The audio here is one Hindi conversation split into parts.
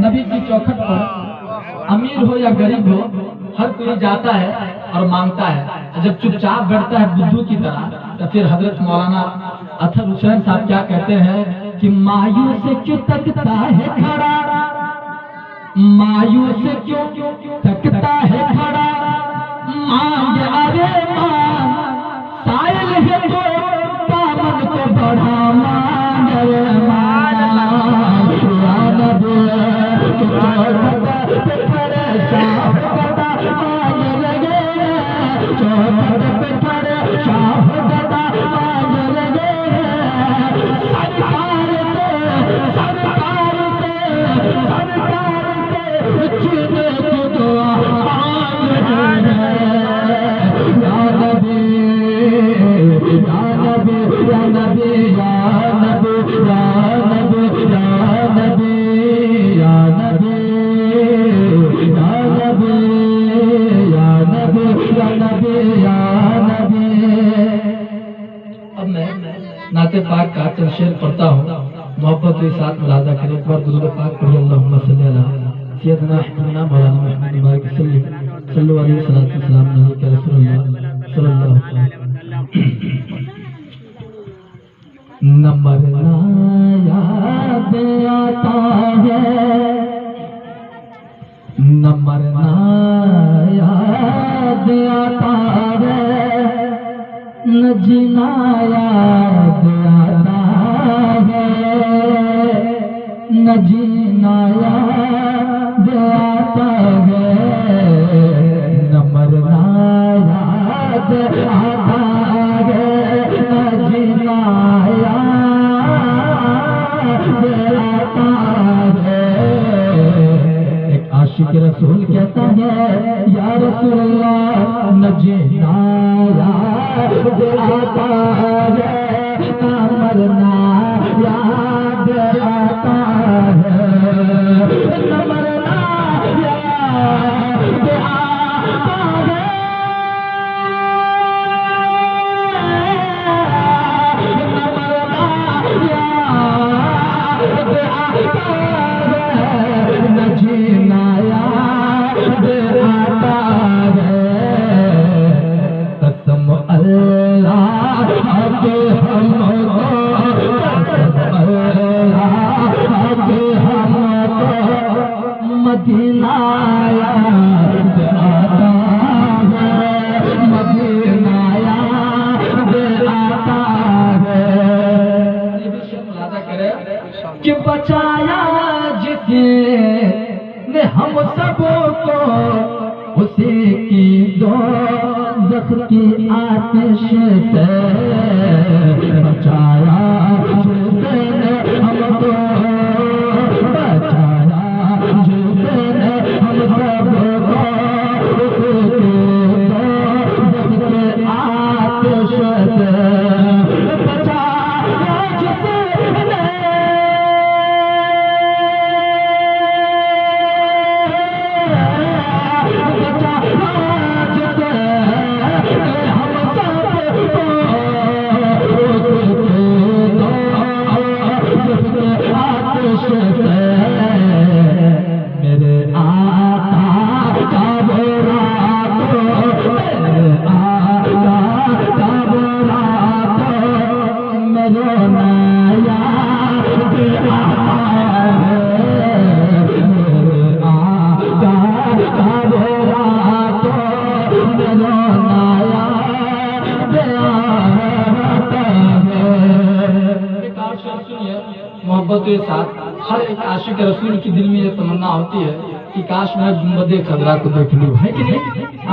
नबी की चौखट पर अमीर हो या गरीब हो, हर कोई जाता है और मांगता है। जब चुपचाप बैठता है बुद्धू की तरह, तो फिर हजरत मौलाना अतर हुसैन साहब क्या कहते हैं कि मायूस क्यों तकता है खड़ा, मायूस क्यों तकता है खड़ा, मांग अरे मांग, साइल है तो दामन को बढ़ा, मांग अरे मांग, या नबी के चौखट पे खड़े शाह गदा मांग लगे, चौखट पे खड़े शाह गदा मांग लगे, सरकार से सरकार से सरकार से जीने की दुआ मांग रहे हैं। या नबी या नबी या नबी या नबी या नबी या नबी या नबी या नबी या नबी या नबी या नबी। अब मैं नाते पाक का चंद शेर पढ़ता हूँ, मोहब्बत के साथ मुलाजा करें। एक बार दुरूद पाक पढ़िए, अल्लाहुम्मा सल्ली अला सय्यदना हबीबना मौलाना मुहम्मद बारिक सल्लल्लाहु अलैहि वसल्लम नबी का रसूलुल्लाह सल्लल्लाहु अलैहि वसल्लम। नंबर ना याद आता है, नंबर ना याद आता है, न जीना याद आता है, न जीना याद आता है, न मरना याद आता है, न जीना याद आता है। एक आशिक रसूल कहता है या रसूल अल्लाह, न जीना याद आता है, न मरना याद आता है, न मरना याद आता है, न मरना याद आता है, न जीना याद आता है। कसम अल्लाह के हमको, कसम अल्लाह के हमको मदीना याद आता है, मदीना याद आता है। ये भी शेर मुलाजा करे कि बचाया जिसने हम सबको उसी की दोज़ख की आतिश से, बचाया जिसने हमको, बचाया जिसने हम सबको उसी की दोज़ख की आतिश से, बचाया जिसने मेरे आका का बोरा तो, मेरे आका का बोरा तो, मेरे नया आता है, मेरे आका का बोरा तो, मेरे नया आता है। एक और शेर सुनिए, मोहब्बत के साथ हर एक आशिक रसूल की दिल में ये तमन्ना होती है कि काश मैं गुंबदे खजरा को देख लूं, है कि नहीं?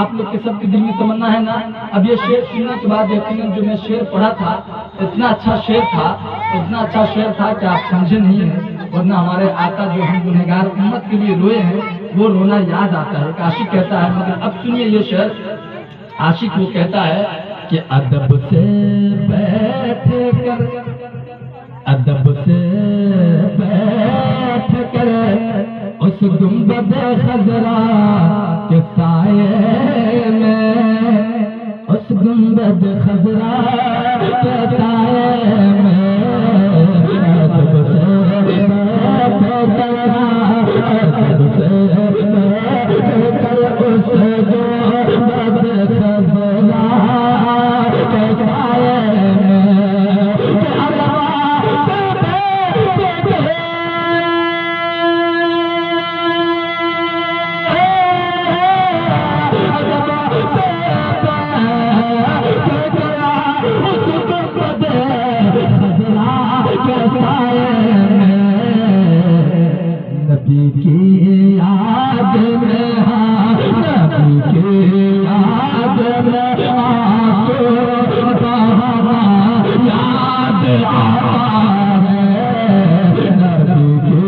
आप लोग के सबके दिल में तमन्ना है ना? अब ये शेर सुनने के बाद यकीनन जो मैं शेर पढ़ा था, इतना अच्छा शेर था, इतना अच्छा शेर था कि आप समझे नहीं है, वरना हमारे आका जो हम गुनहगार उम्मत के लिए रोए हैं, वो रोना याद आता है। आशिक कहता है, मगर अब सुनिए ये शेर, आशिक वो कहता है कि अदब से बैठ कर, अदब से बैठ कर उस गुंबद खजरा के साए में, उस गुंबद खजरा के साए में, अदब से बैठ कर नबी की याद में, नबी की याद में आंसू बहाना याद आता है, नबी की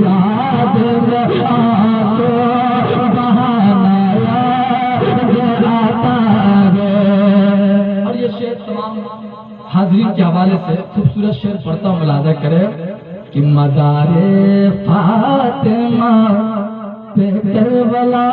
याद में आंसू बहाना याद आता है। और ये शेर तमाम हाज़रीन के हवाले से खूबसूरत शेर पढ़ता हूँ, मुलाज़ा करें कि मज़ारे फातिमा पे करबला